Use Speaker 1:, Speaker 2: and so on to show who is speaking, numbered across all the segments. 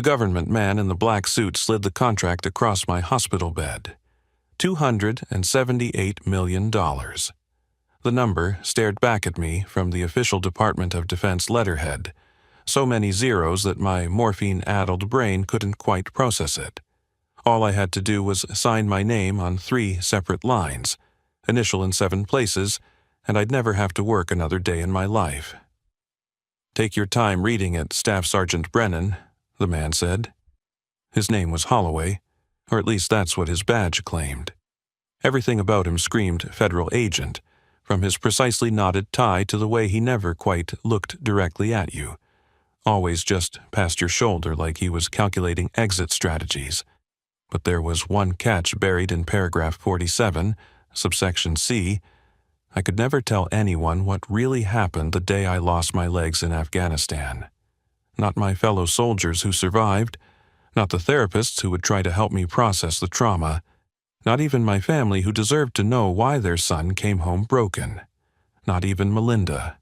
Speaker 1: The government man in the black suit slid the contract across my hospital bed. $278 million. The number stared back at me from the official Department of Defense letterhead, so many zeros that my morphine-addled brain couldn't quite process it. All I had to do was sign my name on 3 separate lines, initial in 7 places, and I'd never have to work another day in my life. "Take your time reading it, Staff Sergeant Brennan," the man said. His name was Holloway, or at least that's what his badge claimed. Everything about him screamed federal agent, from his precisely knotted tie to the way he never quite looked directly at you, always just past your shoulder like he was calculating exit strategies. But there was one catch buried in paragraph 47, subsection C. I could never tell anyone what really happened the day I lost my legs in Afghanistan. Not my fellow soldiers who survived, not the therapists who would try to help me process the trauma, not even my family who deserved to know why their son came home broken. Not even Melinda,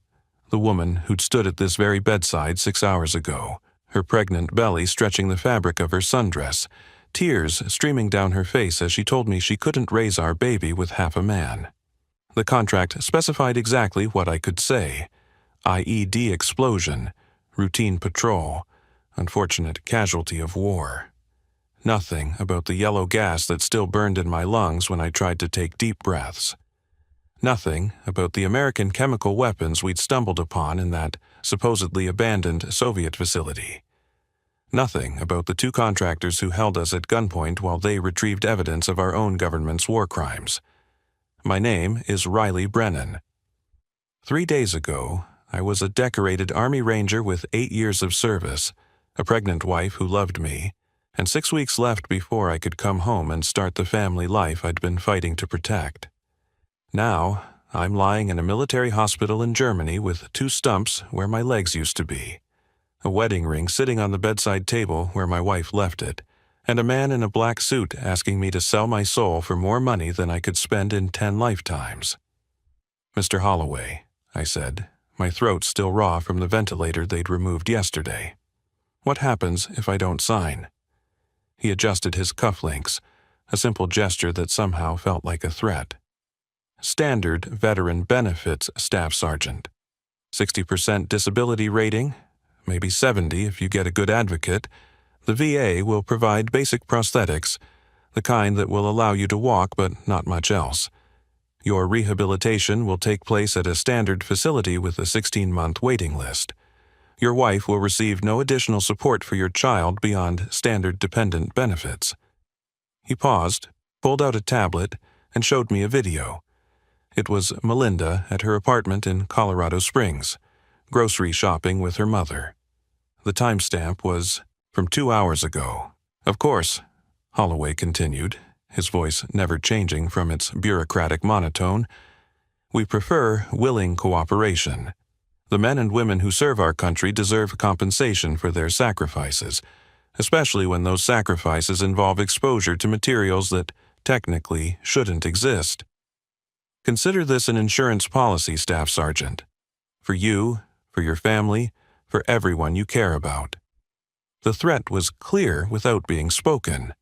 Speaker 1: the woman who'd stood at this very bedside 6 hours ago, her pregnant belly stretching the fabric of her sundress, tears streaming down her face as she told me she couldn't raise our baby with half a man. The contract specified exactly what I could say: IED explosion, routine patrol, unfortunate casualty of war. Nothing about the yellow gas that still burned in my lungs when I tried to take deep breaths. Nothing about the American chemical weapons we'd stumbled upon in that supposedly abandoned Soviet facility. Nothing about the 2 contractors who held us at gunpoint while they retrieved evidence of our own government's war crimes. My name is Riley Brennan. 3 days ago, I was a decorated Army Ranger with 8 years of service, a pregnant wife who loved me, and 6 weeks left before I could come home and start the family life I'd been fighting to protect. Now, I'm lying in a military hospital in Germany with 2 stumps where my legs used to be, a wedding ring sitting on the bedside table where my wife left it, and a man in a black suit asking me to sell my soul for more money than I could spend in 10 lifetimes. "Mr. Holloway," I said, my throat still raw from the ventilator they'd removed yesterday. "What happens if I don't sign?" He adjusted his cufflinks, a simple gesture that somehow felt like a threat. "Standard veteran benefits, Staff Sergeant. 60% disability rating, maybe 70 if you get a good advocate. The VA will provide basic prosthetics, the kind that will allow you to walk but not much else. Your rehabilitation will take place at a standard facility with a 16-month waiting list. Your wife will receive no additional support for your child beyond standard dependent benefits." He paused, pulled out a tablet, and showed me a video. It was Melinda at her apartment in Colorado Springs, grocery shopping with her mother. The timestamp was from 2 hours ago. "Of course," Holloway continued, his voice never changing from its bureaucratic monotone, "we prefer willing cooperation. The men and women who serve our country deserve compensation for their sacrifices, especially when those sacrifices involve exposure to materials that technically shouldn't exist. Consider this an insurance policy, Staff Sergeant. For you, for your family, for everyone you care about." The threat was clear without being spoken.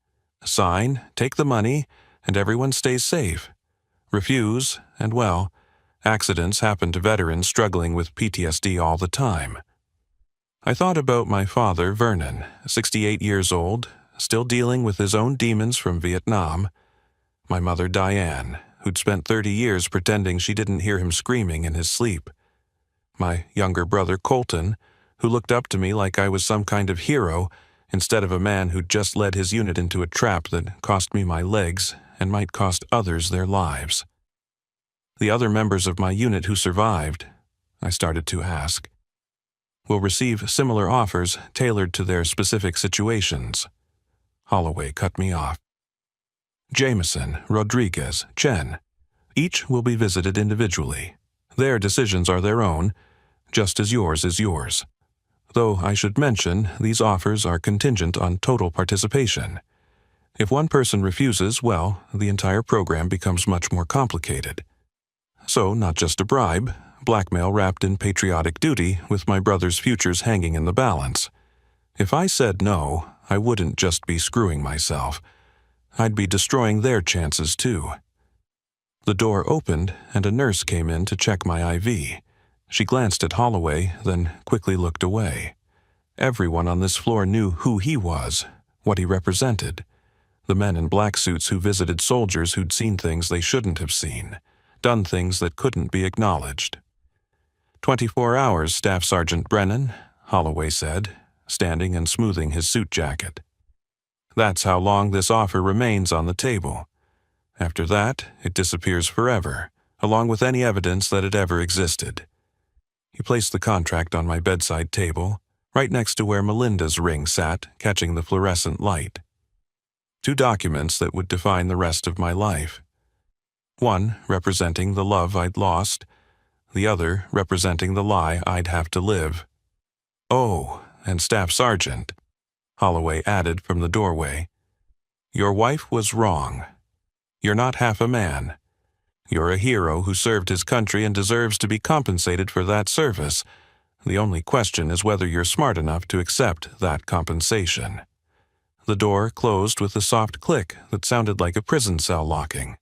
Speaker 1: Sign, take the money, and everyone stays safe. Refuse, and well, accidents happen to veterans struggling with PTSD all the time. I thought about my father, Vernon, 68 years old, still dealing with his own demons from Vietnam. My mother, Diane, who'd spent 30 years pretending she didn't hear him screaming in his sleep. My younger brother, Colton, who looked up to me like I was some kind of hero instead of a man who'd just led his unit into a trap that cost me my legs and might cost others their lives. The other members of my unit who survived, I started to ask, will receive similar offers tailored to their specific situations. Holloway cut me off. Jameson, Rodriguez, Chen, each will be visited individually. Their decisions are their own, just as yours is yours. Though I should mention, these offers are contingent on total participation. If one person refuses, well, the entire program becomes much more complicated. So, not just a bribe, blackmail wrapped in patriotic duty with my brother's futures hanging in the balance. If I said no, I wouldn't just be screwing myself. I'd be destroying their chances too. The door opened and a nurse came in to check my IV. She glanced at Holloway, then quickly looked away. Everyone on this floor knew who he was, what he represented. The men in black suits who visited soldiers who'd seen things they shouldn't have seen, done things that couldn't be acknowledged. 24 hours, Staff Sergeant Brennan, Holloway said, standing and smoothing his suit jacket. That's how long this offer remains on the table. After that, it disappears forever, along with any evidence that it ever existed. He placed the contract on my bedside table, right next to where Melinda's ring sat, catching the fluorescent light. 2 documents that would define the rest of my life. One representing the love I'd lost, the other representing the lie I'd have to live. Oh, and Staff Sergeant, Holloway added from the doorway, your wife was wrong. You're not half a man. You're a hero who served his country and deserves to be compensated for that service. The only question is whether you're smart enough to accept that compensation. The door closed with a soft click that sounded like a prison cell locking.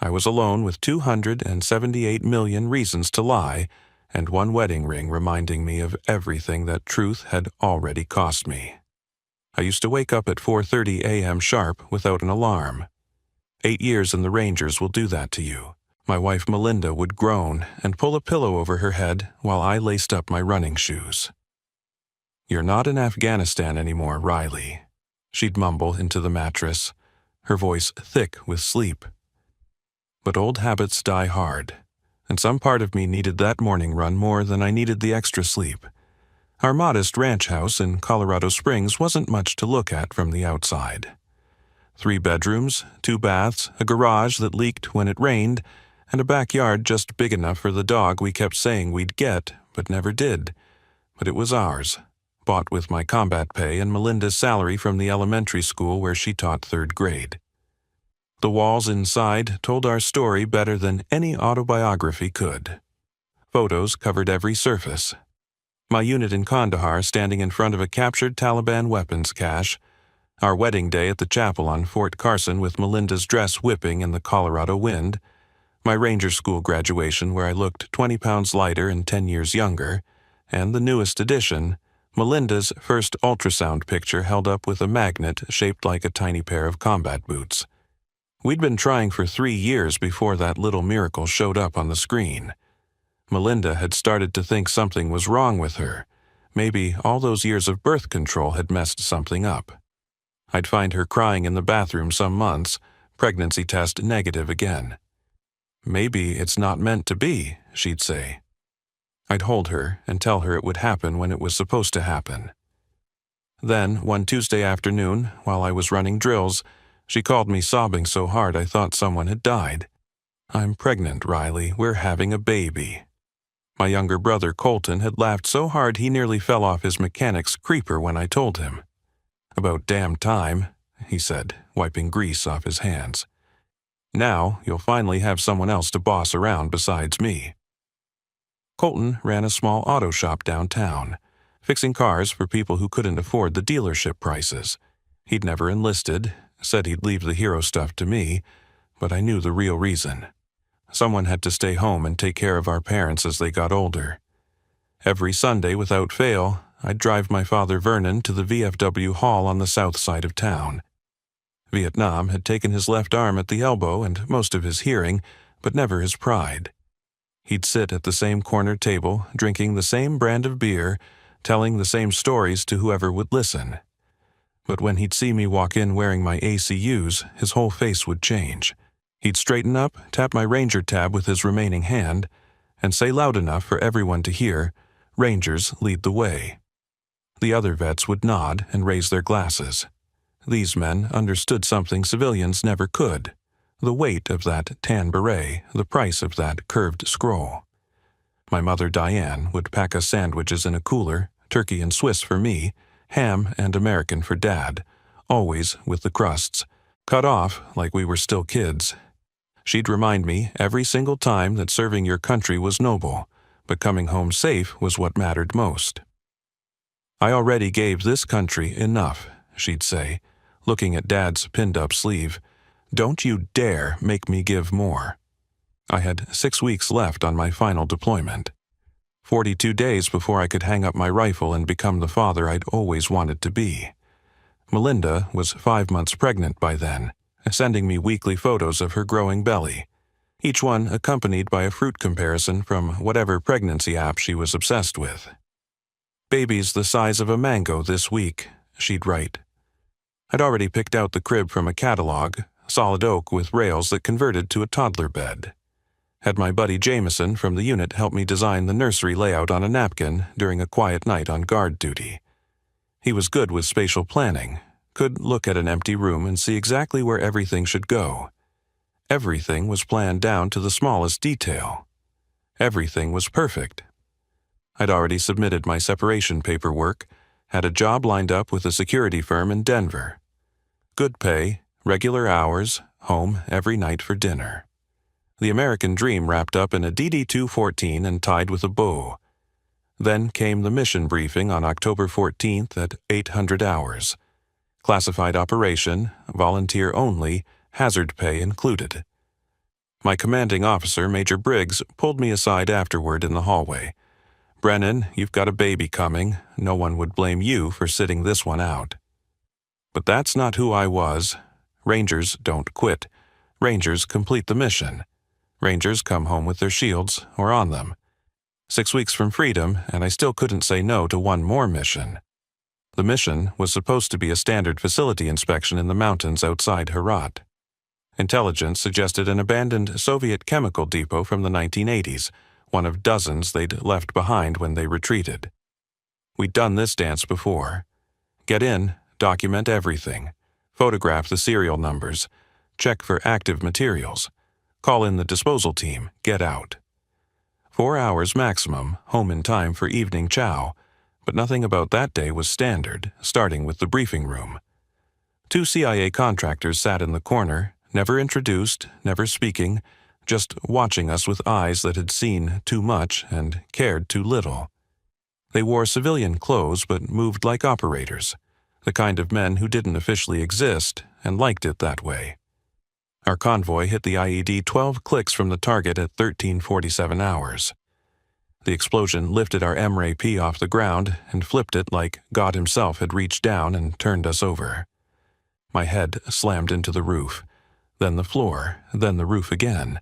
Speaker 1: I was alone with 278 million reasons to lie, and 1 wedding ring reminding me of everything that truth had already cost me. I used to wake up at 4:30 a.m. sharp without an alarm. 8 years in the Rangers will do that to you. My wife Melinda would groan and pull a pillow over her head while I laced up my running shoes. You're not in Afghanistan anymore, Riley. She'd mumble into the mattress, her voice thick with sleep. But old habits die hard, and some part of me needed that morning run more than I needed the extra sleep. Our modest ranch house in Colorado Springs wasn't much to look at from the outside. 3 bedrooms, 2 baths, a garage that leaked when it rained, and a backyard just big enough for the dog we kept saying we'd get, but never did. But it was ours, bought with my combat pay and Melinda's salary from the elementary school where she taught 3rd grade. The walls inside told our story better than any autobiography could. Photos covered every surface. My unit in Kandahar standing in front of a captured Taliban weapons cache, our wedding day at the chapel on Fort Carson with Melinda's dress whipping in the Colorado wind, my Ranger School graduation where I looked 20 pounds lighter and 10 years younger, and the newest addition, Melinda's first ultrasound picture held up with a magnet shaped like a tiny pair of combat boots. We'd been trying for 3 years before that little miracle showed up on the screen. Melinda had started to think something was wrong with her. Maybe all those years of birth control had messed something up. I'd find her crying in the bathroom some months, pregnancy test negative again. Maybe it's not meant to be, she'd say. I'd hold her and tell her it would happen when it was supposed to happen. Then, one Tuesday afternoon, while I was running drills, she called me sobbing so hard I thought someone had died. I'm pregnant, Riley. We're having a baby. My younger brother, Colton, had laughed so hard he nearly fell off his mechanic's creeper when I told him. About damn time, he said, wiping grease off his hands. Now you'll finally have someone else to boss around besides me. Colton ran a small auto shop downtown, fixing cars for people who couldn't afford the dealership prices. He'd never enlisted, said he'd leave the hero stuff to me, but I knew the real reason. Someone had to stay home and take care of our parents as they got older. Every Sunday, without fail, I'd drive my father Vernon to the VFW hall on the south side of town. Vietnam had taken his left arm at the elbow and most of his hearing, but never his pride. He'd sit at the same corner table, drinking the same brand of beer, telling the same stories to whoever would listen. But when he'd see me walk in wearing my ACUs, his whole face would change. He'd straighten up, tap my Ranger tab with his remaining hand, and say loud enough for everyone to hear, "Rangers lead the way." The other vets would nod and raise their glasses. These men understood something civilians never could: the weight of that tan beret, the price of that curved scroll. My mother Diane would pack us sandwiches in a cooler, turkey and Swiss for me, ham and American for Dad, always with the crusts, cut off like we were still kids. She'd remind me every single time that serving your country was noble, but coming home safe was what mattered most. "I already gave this country enough," she'd say, looking at Dad's pinned-up sleeve. "Don't you dare make me give more." I had 6 weeks left on my final deployment. 42 days before I could hang up my rifle and become the father I'd always wanted to be. Melinda was 5 months pregnant by then, sending me weekly photos of her growing belly, each one accompanied by a fruit comparison from whatever pregnancy app she was obsessed with. "Baby's the size of a mango this week," she'd write. I'd already picked out the crib from a catalog, solid oak with rails that converted to a toddler bed. Had my buddy Jameson from the unit help me design the nursery layout on a napkin during a quiet night on guard duty. He was good with spatial planning, could look at an empty room and see exactly where everything should go. Everything was planned down to the smallest detail. Everything was perfect. I'd already submitted my separation paperwork, had a job lined up with a security firm in Denver. Good pay, regular hours, home every night for dinner. The American dream wrapped up in a DD-214 and tied with a bow. Then came the mission briefing on October 14th at 800 hours. Classified operation, volunteer only, hazard pay included. My commanding officer, Major Briggs, pulled me aside afterward in the hallway. "Brennan, you've got a baby coming. No one would blame you for sitting this one out." But that's not who I was. Rangers don't quit. Rangers complete the mission. Rangers come home with their shields, or on them. 6 weeks from freedom, and I still couldn't say no to one more mission. The mission was supposed to be a standard facility inspection in the mountains outside Herat. Intelligence suggested an abandoned Soviet chemical depot from the 1980s, one of dozens they'd left behind when they retreated. We'd done this dance before. Get in, document everything, photograph the serial numbers, check for active materials, call in the disposal team, get out. 4 hours maximum, home in time for evening chow, but nothing about that day was standard, starting with the briefing room. 2 CIA contractors sat in the corner, never introduced, never speaking, just watching us with eyes that had seen too much and cared too little. They wore civilian clothes but moved like operators, the kind of men who didn't officially exist and liked it that way. Our convoy hit the IED 12 clicks from the target at 13:47 hours. The explosion lifted our MRAP off the ground and flipped it like God himself had reached down and turned us over. My head slammed into the roof, then the floor, then the roof again.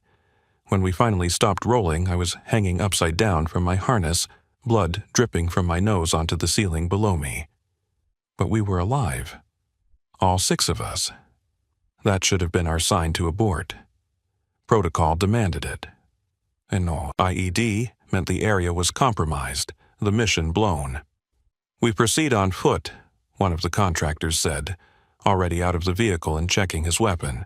Speaker 1: When we finally stopped rolling, I was hanging upside down from my harness, blood dripping from my nose onto the ceiling below me. But we were alive. All 6 of us. That should have been our sign to abort. Protocol demanded it. And no IED meant the area was compromised, the mission blown. "We proceed on foot," one of the contractors said, already out of the vehicle and checking his weapon.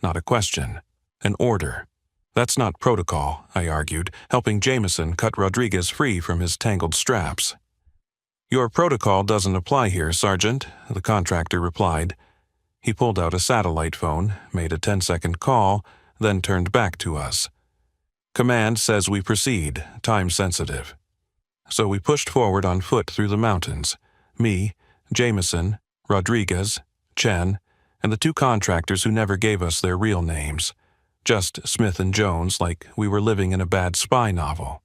Speaker 1: Not a question. An order. "That's not protocol," I argued, helping Jameson cut Rodriguez free from his tangled straps. "Your protocol doesn't apply here, Sergeant," the contractor replied. He pulled out a satellite phone, made a 10-second call, then turned back to us. "Command says we proceed, time sensitive." So we pushed forward on foot through the mountains. Me, Jameson, Rodriguez, Chen, and the 2 contractors who never gave us their real names. Just Smith and Jones, like we were living in a bad spy novel.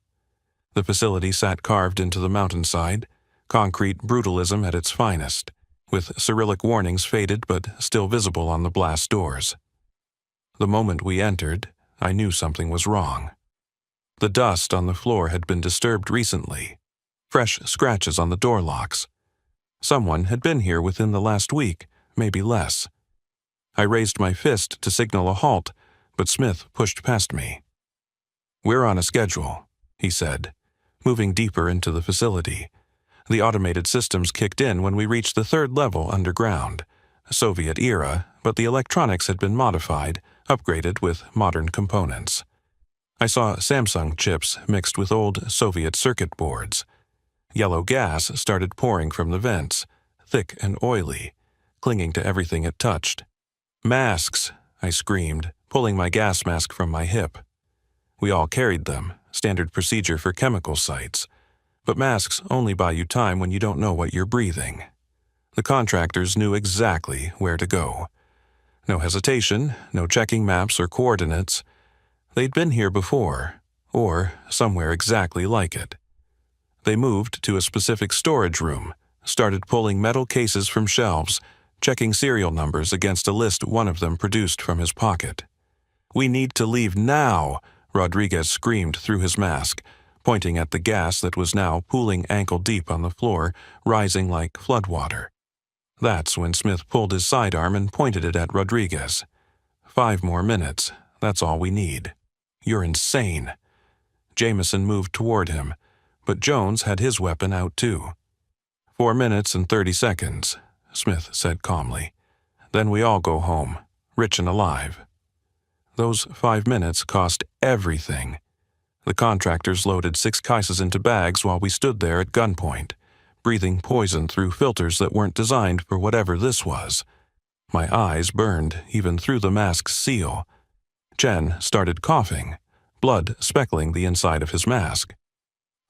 Speaker 1: The facility sat carved into the mountainside, concrete brutalism at its finest, with Cyrillic warnings faded but still visible on the blast doors. The moment we entered, I knew something was wrong. The dust on the floor had been disturbed recently. Fresh scratches on the door locks. Someone had been here within the last week, maybe less. I raised my fist to signal a halt, but Smith pushed past me. "We're on a schedule," he said, moving deeper into the facility. The automated systems kicked in when we reached the 3rd level underground. Soviet era, but the electronics had been modified, upgraded with modern components. I saw Samsung chips mixed with old Soviet circuit boards. Yellow gas started pouring from the vents, thick and oily, clinging to everything it touched. "Masks!" I screamed, pulling my gas mask from my hip. We all carried them, standard procedure for chemical sites. But masks only buy you time when you don't know what you're breathing. The contractors knew exactly where to go. No hesitation, no checking maps or coordinates. They'd been here before, or somewhere exactly like it. They moved to a specific storage room, started pulling metal cases from shelves, checking serial numbers against a list one of them produced from his pocket. "We need to leave now," Rodriguez screamed through his mask, pointing at the gas that was now pooling ankle-deep on the floor, rising like floodwater. That's when Smith pulled his sidearm and pointed it at Rodriguez. 5 more minutes. That's all we need." "You're insane." Jameson moved toward him, but Jones had his weapon out too. 4 minutes and 30 seconds, Smith said calmly. "Then we all go home, rich and alive." Those 5 minutes cost everything. The contractors loaded 6 cases into bags while we stood there at gunpoint, breathing poison through filters that weren't designed for whatever this was. My eyes burned even through the mask's seal. Chen started coughing, blood speckling the inside of his mask.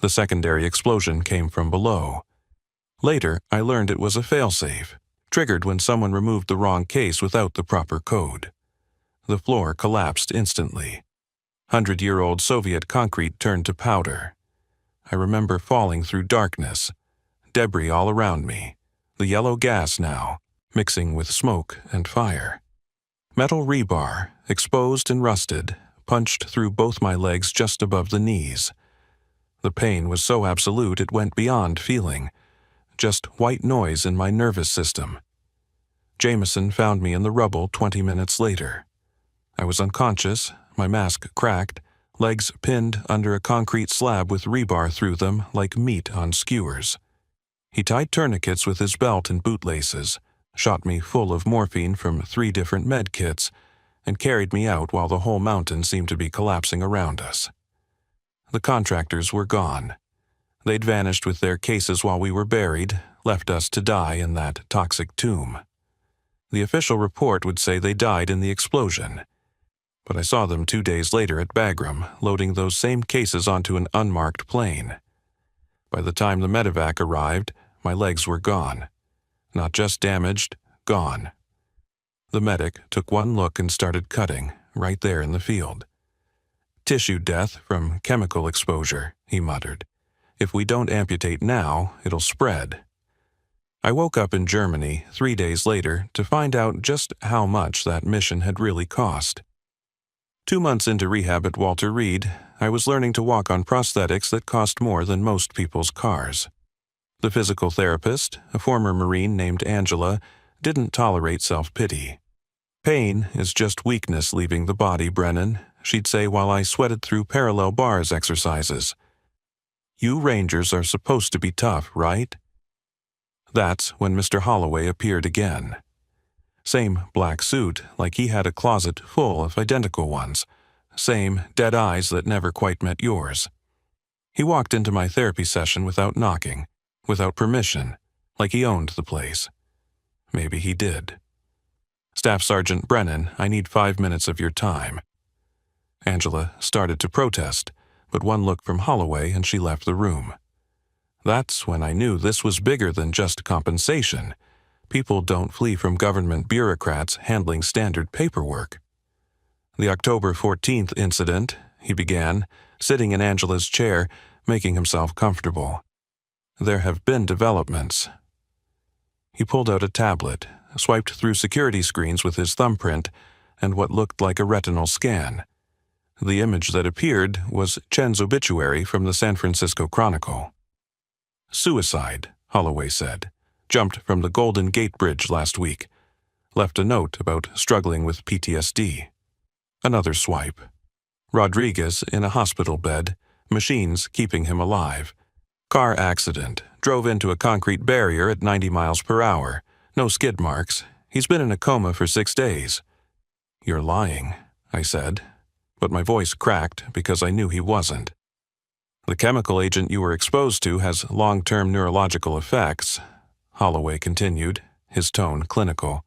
Speaker 1: The secondary explosion came from below. Later, I learned it was a failsafe, triggered when someone removed the wrong case without the proper code. The floor collapsed instantly. 100-year-old Soviet concrete turned to powder. I remember falling through darkness, debris all around me, the yellow gas now, mixing with smoke and fire. Metal rebar, exposed and rusted, punched through both my legs just above the knees. The pain was so absolute it went beyond feeling, just white noise in my nervous system. Jameson found me in the rubble 20 minutes later. I was unconscious, my mask cracked, legs pinned under a concrete slab with rebar through them like meat on skewers. He tied tourniquets with his belt and bootlaces, shot me full of morphine from 3 different med kits, and carried me out while the whole mountain seemed to be collapsing around us. The contractors were gone. They'd vanished with their cases while we were buried, left us to die in that toxic tomb. The official report would say they died in the explosion, but I saw them 2 days later at Bagram, loading those same cases onto an unmarked plane. By the time the medevac arrived, my legs were gone. Not just damaged, gone. The medic took one look and started cutting, right there in the field. "Tissue death from chemical exposure," he muttered. "If we don't amputate now, it'll spread." I woke up in Germany 3 days later to find out just how much that mission had really cost. 2 months into rehab at Walter Reed, I was learning to walk on prosthetics that cost more than most people's cars. The physical therapist, a former Marine named Angela, didn't tolerate self-pity. "Pain is just weakness leaving the body, Brennan," she'd say while I sweated through parallel bars exercises. "You Rangers are supposed to be tough, right?" That's when Mr. Holloway appeared again. Same black suit, like he had a closet full of identical ones. Same dead eyes that never quite met yours. He walked into my therapy session without knocking, without permission, like he owned the place. Maybe he did. "Staff Sergeant Brennan, I need 5 minutes of your time." Angela started to protest, but one look from Holloway and she left the room. That's when I knew this was bigger than just compensation. People don't flee from government bureaucrats handling standard paperwork. "The October 14th incident," he began, sitting in Angela's chair, making himself comfortable. "There have been developments." He pulled out a tablet, swiped through security screens with his thumbprint, and what looked like a retinal scan. The image that appeared was Chen's obituary from the San Francisco Chronicle. "Suicide," Holloway said. "Jumped from the Golden Gate Bridge last week. Left a note about struggling with PTSD." Another swipe. "Rodriguez in a hospital bed, machines keeping him alive. Car accident, drove into a concrete barrier at 90 miles per hour. No skid marks. He's been in a coma for 6 days." "You're lying," I said, but my voice cracked because I knew he wasn't. "The chemical agent you were exposed to has long-term neurological effects," Holloway continued, his tone clinical.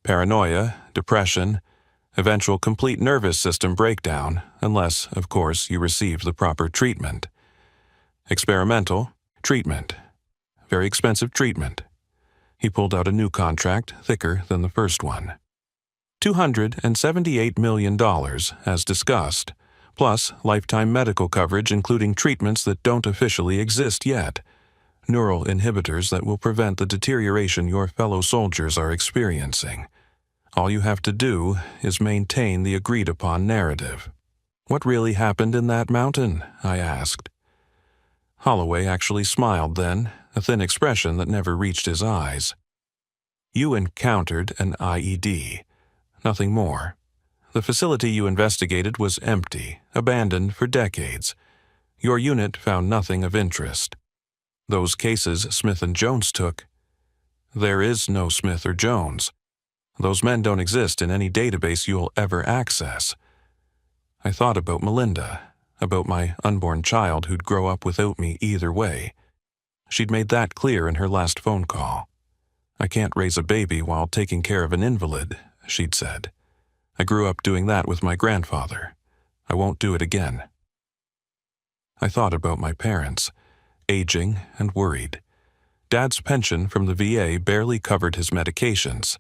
Speaker 1: "Paranoia, depression, eventual complete nervous system breakdown, unless, of course, you receive the proper treatment. Experimental, treatment. Very expensive treatment. He pulled out a new contract, thicker than the first one. $278 million, as discussed, plus lifetime medical coverage including treatments that don't officially exist yet, neural inhibitors that will prevent the deterioration your fellow soldiers are experiencing. All you have to do is maintain the agreed-upon narrative. What really happened in that mountain? I asked. Holloway actually smiled then, a thin expression that never reached his eyes. You encountered an IED. Nothing more. The facility you investigated was empty, abandoned for decades. Your unit found nothing of interest. Those cases Smith and Jones took. There is no Smith or Jones. Those men don't exist in any database you'll ever access. I thought about Melinda, about my unborn child who'd grow up without me either way. She'd made that clear in her last phone call. I can't raise a baby while taking care of an invalid, she'd said. I grew up doing that with my grandfather. I won't do it again. I thought about my parents, aging and worried. Dad's pension from the VA barely covered his medications.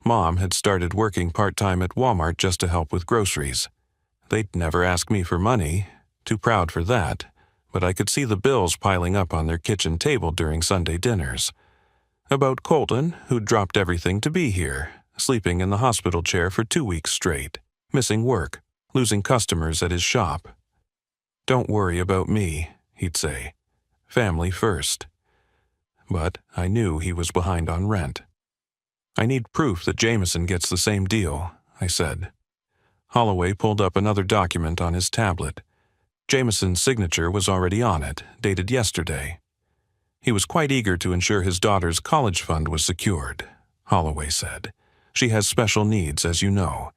Speaker 1: Mom had started working part-time at Walmart just to help with groceries. They'd never ask me for money, too proud for that, but I could see the bills piling up on their kitchen table during Sunday dinners. About Colton, who'd dropped everything to be here, sleeping in the hospital chair for 2 weeks straight, missing work, losing customers at his shop. Don't worry about me, he'd say. Family first. But I knew he was behind on rent. I need proof that Jameson gets the same deal, I said. Holloway pulled up another document on his tablet. Jameson's signature was already on it, dated yesterday. He was quite eager to ensure his daughter's college fund was secured, Holloway said. She has special needs, as you know.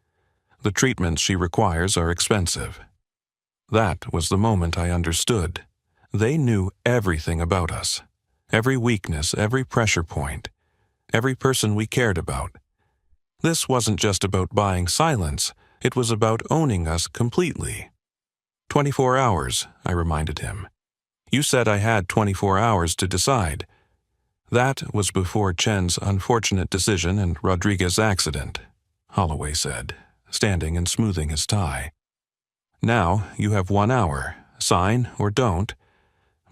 Speaker 1: The treatments she requires are expensive. That was the moment I understood. They knew everything about us. Every weakness, every pressure point. Every person we cared about. This wasn't just about buying silence. It was about owning us completely. 24 hours, I reminded him. You said I had 24 hours to decide. That was before Chen's unfortunate decision and Rodriguez's accident, Holloway said, standing and smoothing his tie. Now you have 1 hour. Sign or don't.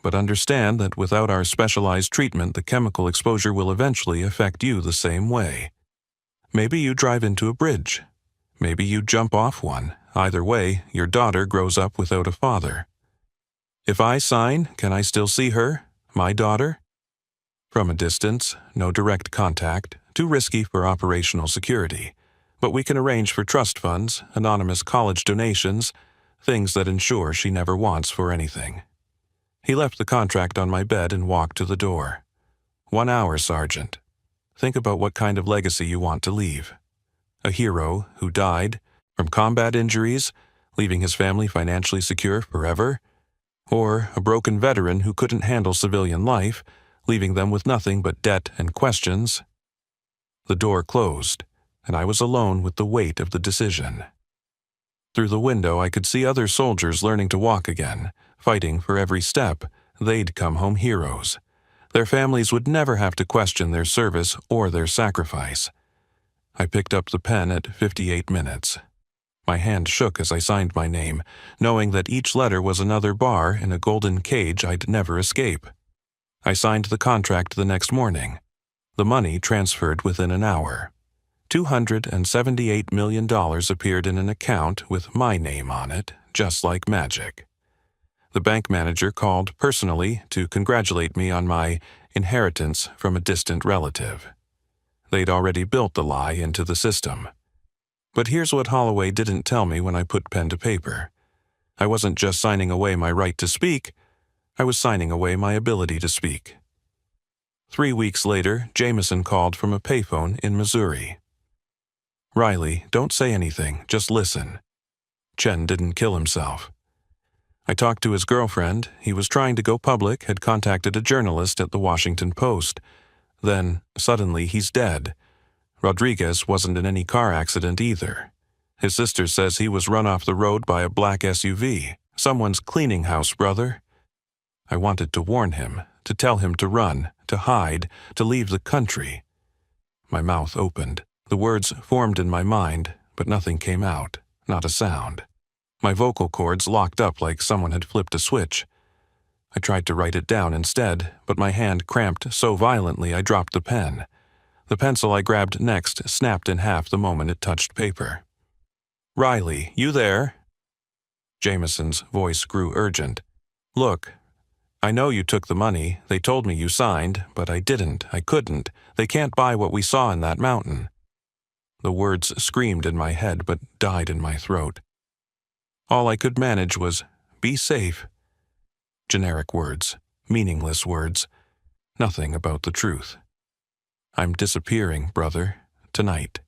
Speaker 1: But understand that without our specialized treatment, the chemical exposure will eventually affect you the same way. Maybe you drive into a bridge. Maybe you jump off one. Either way, your daughter grows up without a father. If I sign, can I still see her, my daughter? From a distance, no direct contact, too risky for operational security. But we can arrange for trust funds, anonymous college donations, things that ensure she never wants for anything. He left the contract on my bed and walked to the door. 1 hour, Sergeant. Think about what kind of legacy you want to leave. A hero who died from combat injuries, leaving his family financially secure forever? Or a broken veteran who couldn't handle civilian life, leaving them with nothing but debt and questions? The door closed, and I was alone with the weight of the decision. Through the window I could see other soldiers learning to walk again, fighting for every step. They'd come home heroes. Their families would never have to question their service or their sacrifice. I picked up the pen at 58 minutes. My hand shook as I signed my name, knowing that each letter was another bar in a golden cage I'd never escape. I signed the contract the next morning. The money transferred within an hour. $278 million appeared in an account with my name on it, just like magic. The bank manager called personally to congratulate me on my inheritance from a distant relative. They'd already built the lie into the system. But here's what Holloway didn't tell me when I put pen to paper. I wasn't just signing away my right to speak, I was signing away my ability to speak. 3 weeks later, Jameson called from a payphone in Missouri. Riley, don't say anything, just listen. Chen didn't kill himself. I talked to his girlfriend. He was trying to go public, had contacted a journalist at the Washington Post. Then, suddenly, he's dead. Rodriguez wasn't in any car accident either. His sister says he was run off the road by a black SUV. Someone's cleaning house, brother. I wanted to warn him, to tell him to run, to hide, to leave the country. My mouth opened. The words formed in my mind, but nothing came out, not a sound. My vocal cords locked up like someone had flipped a switch. I tried to write it down instead, but my hand cramped so violently I dropped the pen. The pencil I grabbed next snapped in half the moment it touched paper. "Riley, you there?" Jameson's voice grew urgent. "Look, I know you took the money. They told me you signed, but I didn't. I couldn't. They can't buy what we saw in that mountain." The words screamed in my head but died in my throat. All I could manage was, "Be safe." Generic words, meaningless words, nothing about the truth. "I'm disappearing, brother, tonight."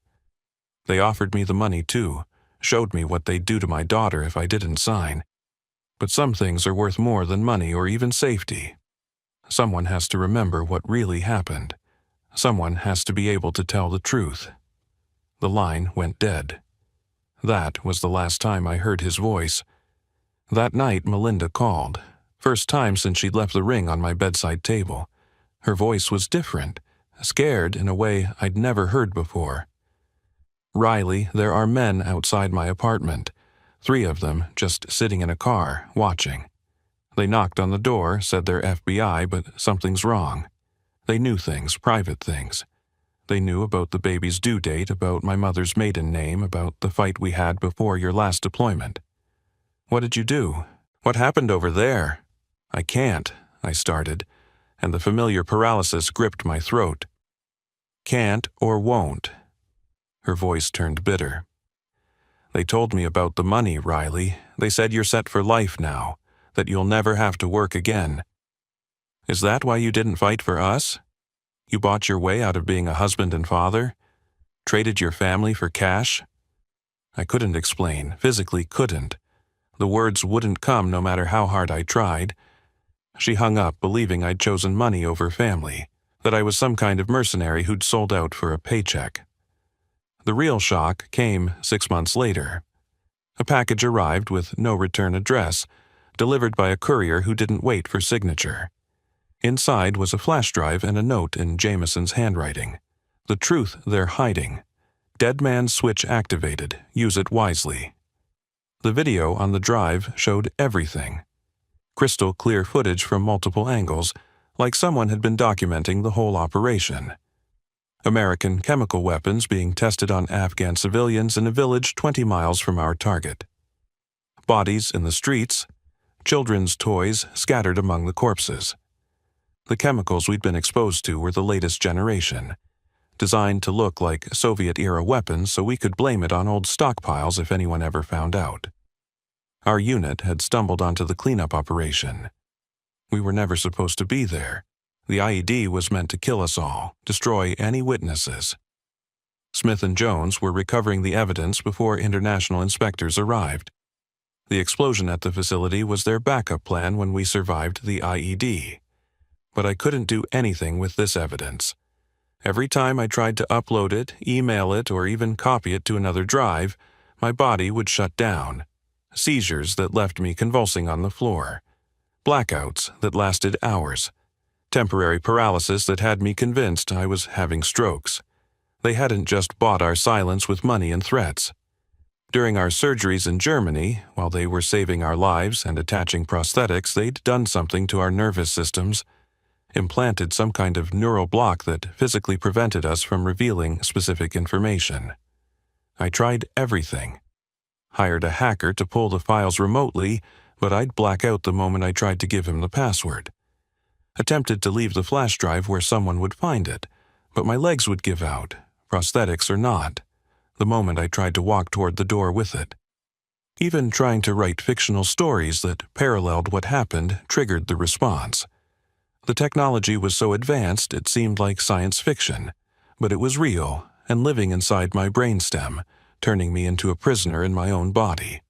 Speaker 1: They offered me the money too, showed me what they'd do to my daughter if I didn't sign. But some things are worth more than money or even safety. Someone has to remember what really happened. Someone has to be able to tell the truth. The line went dead. That was the last time I heard his voice. That night Melinda called. First time since she'd left the ring on my bedside table. Her voice was different, scared in a way I'd never heard before. "Riley, there are men outside my apartment. 3 of them just sitting in a car, watching. They knocked on the door, said they're FBI, but something's wrong. They knew things, private things. They knew about the baby's due date, about my mother's maiden name, about the fight we had before your last deployment." "What did you do? What happened over there?" "I can't," I started, and the familiar paralysis gripped my throat. "Can't or won't." Her voice turned bitter. "They told me about the money, Riley. They said you're set for life now, that you'll never have to work again. Is that why you didn't fight for us? You bought your way out of being a husband and father? Traded your family for cash?" I couldn't explain, physically couldn't. The words wouldn't come no matter how hard I tried. She hung up, believing I'd chosen money over family, that I was some kind of mercenary who'd sold out for a paycheck. The real shock came 6 months later. A package arrived with no return address, delivered by a courier who didn't wait for signature. Inside was a flash drive and a note in Jameson's handwriting. "The truth they're hiding. Dead man's switch activated. Use it wisely." The video on the drive showed everything. Crystal clear footage from multiple angles, like someone had been documenting the whole operation. American chemical weapons being tested on Afghan civilians in a village 20 miles from our target. Bodies in the streets, children's toys scattered among the corpses. The chemicals we'd been exposed to were the latest generation, designed to look like Soviet-era weapons so we could blame it on old stockpiles if anyone ever found out. Our unit had stumbled onto the cleanup operation. We were never supposed to be there. The IED was meant to kill us all, destroy any witnesses. Smith and Jones were recovering the evidence before international inspectors arrived. The explosion at the facility was their backup plan when we survived the IED. But I couldn't do anything with this evidence. Every time I tried to upload it, email it, or even copy it to another drive, my body would shut down. Seizures that left me convulsing on the floor. Blackouts that lasted hours. Temporary paralysis that had me convinced I was having strokes. They hadn't just bought our silence with money and threats. During our surgeries in Germany, while they were saving our lives and attaching prosthetics, they'd done something to our nervous systems. Implanted some kind of neural block that physically prevented us from revealing specific information. I tried everything. Hired a hacker to pull the files remotely, but I'd black out the moment I tried to give him the password. Attempted to leave the flash drive where someone would find it, but my legs would give out, prosthetics or not, the moment I tried to walk toward the door with it. Even trying to write fictional stories that paralleled what happened triggered the response. The technology was so advanced it seemed like science fiction, but it was real and living inside my brainstem, turning me into a prisoner in my own body.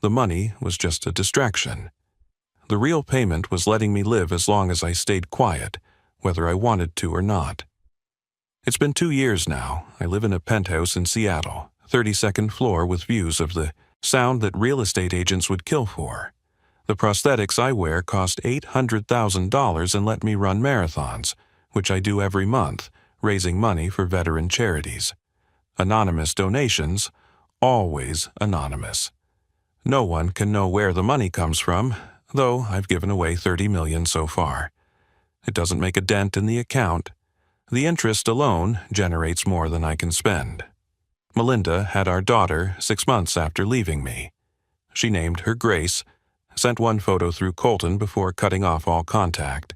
Speaker 1: The money was just a distraction. The real payment was letting me live as long as I stayed quiet, whether I wanted to or not. It's been 2 years now. I live in a penthouse in Seattle, 32nd floor with views of the sound that real estate agents would kill for. The prosthetics I wear cost $800,000 and let me run marathons, which I do every month, raising money for veteran charities. Anonymous donations, always anonymous. No one can know where the money comes from, though I've given away $30 million so far. It doesn't make a dent in the account. The interest alone generates more than I can spend. Melinda had our daughter 6 months after leaving me. She named her Grace, sent one photo through Colton before cutting off all contact.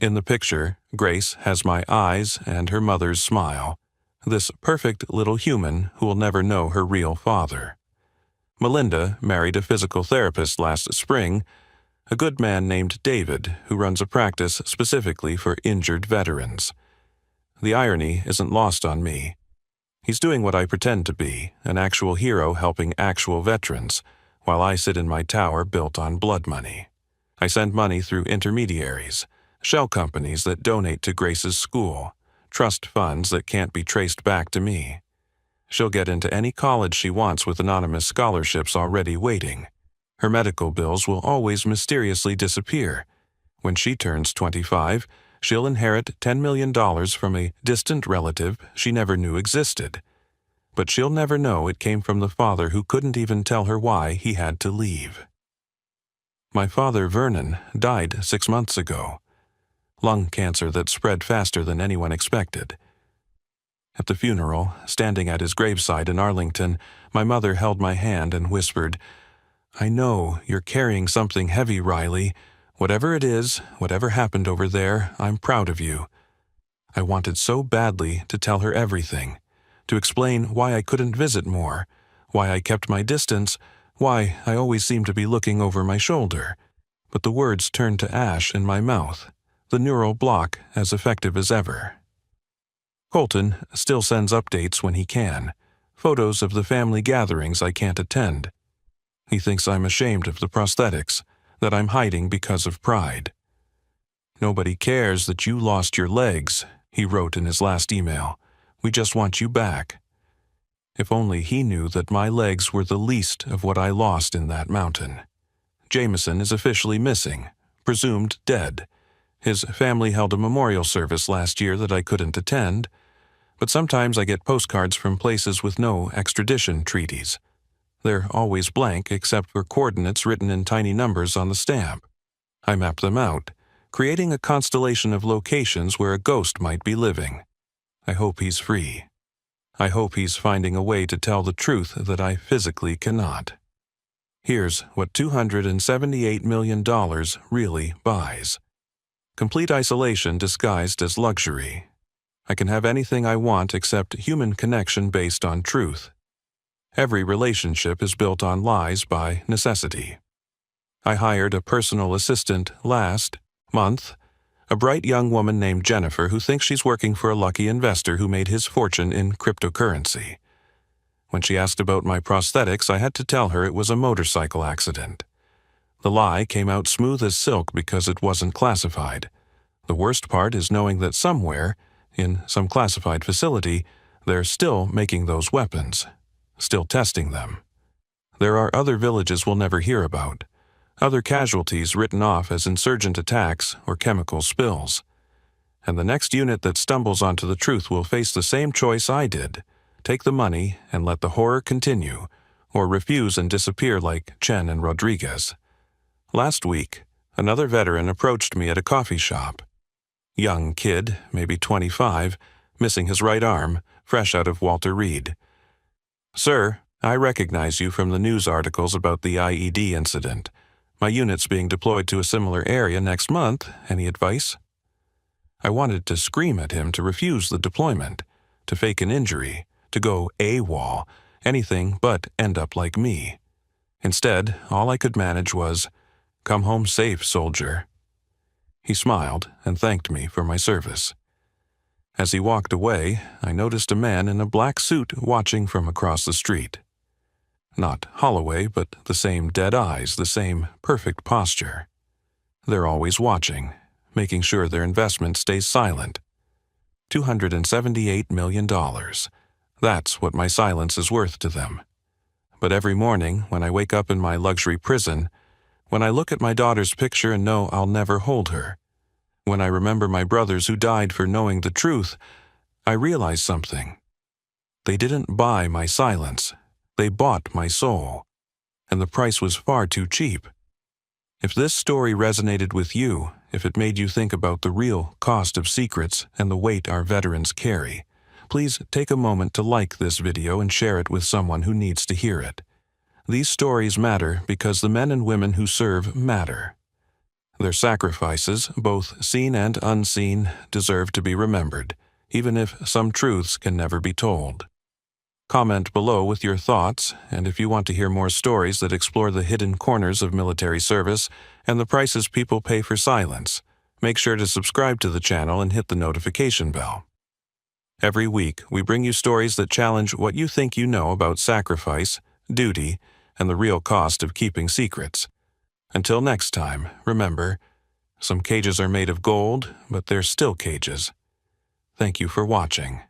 Speaker 1: In the picture, Grace has my eyes and her mother's smile, this perfect little human who will never know her real father. Melinda married a physical therapist last spring, a good man named David who runs a practice specifically for injured veterans. The irony isn't lost on me. He's doing what I pretend to be, an actual hero helping actual veterans, while I sit in my tower built on blood money. I send money through intermediaries, shell companies that donate to Grace's school, trust funds that can't be traced back to me. She'll get into any college she wants with anonymous scholarships already waiting. Her medical bills will always mysteriously disappear. When she turns 25, she'll inherit $10 million from a distant relative she never knew existed. But she'll never know it came from the father who couldn't even tell her why he had to leave. My father, Vernon, died 6 months ago. Lung cancer that spread faster than anyone expected. At the funeral, standing at his graveside in Arlington, my mother held my hand and whispered, "I know you're carrying something heavy, Riley. Whatever it is, whatever happened over there, I'm proud of you." I wanted so badly to tell her everything, to explain why I couldn't visit more, why I kept my distance, why I always seemed to be looking over my shoulder. But the words turned to ash in my mouth, the neural block as effective as ever. Colton still sends updates when he can, photos of the family gatherings I can't attend. He thinks I'm ashamed of the prosthetics, that I'm hiding because of pride. "Nobody cares that you lost your legs," he wrote in his last email. "We just want you back." If only he knew that my legs were the least of what I lost in that mountain. Jameson is officially missing, presumed dead. His family held a memorial service last year that I couldn't attend, but sometimes I get postcards from places with no extradition treaties. They're always blank except for coordinates written in tiny numbers on the stamp. I map them out, creating a constellation of locations where a ghost might be living. I hope he's free. I hope he's finding a way to tell the truth that I physically cannot. Here's what $278 million really buys. Complete isolation disguised as luxury. I can have anything I want except human connection based on truth. Every relationship is built on lies by necessity. I hired a personal assistant last month, a bright young woman named Jennifer who thinks she's working for a lucky investor who made his fortune in cryptocurrency. When she asked about my prosthetics, I had to tell her it was a motorcycle accident. The lie came out smooth as silk because it wasn't classified. The worst part is knowing that somewhere, in some classified facility, they're still making those weapons, still testing them. There are other villages we'll never hear about, other casualties written off as insurgent attacks or chemical spills. And the next unit that stumbles onto the truth will face the same choice I did: take the money and let the horror continue, or refuse and disappear like Chen and Rodriguez. Last week, another veteran approached me at a coffee shop. Young kid, maybe 25, missing his right arm, fresh out of Walter Reed. "Sir, I recognize you from the news articles about the IED incident. My unit's being deployed to a similar area next month. Any advice?" I wanted to scream at him to refuse the deployment, to fake an injury, to go AWOL, anything but end up like me. Instead, all I could manage was, "Come home safe, soldier." He smiled and thanked me for my service. As he walked away, I noticed a man in a black suit watching from across the street. Not Holloway, but the same dead eyes, the same perfect posture. They're always watching, making sure their investment stays silent. $278 million. That's what my silence is worth to them. But every morning, when I wake up in my luxury prison, When I look at my daughter's picture and know I'll never hold her. When I remember my brothers who died for knowing the truth, I realize something. They didn't buy my silence. They bought my soul. And the price was far too cheap. If this story resonated with you, if it made you think about the real cost of secrets and the weight our veterans carry, please take a moment to like this video and share it with someone who needs to hear it. These stories matter because the men and women who serve matter. Their sacrifices, both seen and unseen, deserve to be remembered, even if some truths can never be told. Comment below with your thoughts, and if you want to hear more stories that explore the hidden corners of military service and the prices people pay for silence, make sure to subscribe to the channel and hit the notification bell. Every week, we bring you stories that challenge what you think you know about sacrifice, duty, and the real cost of keeping secrets. Until next time, remember, some cages are made of gold, but they're still cages. Thank you for watching.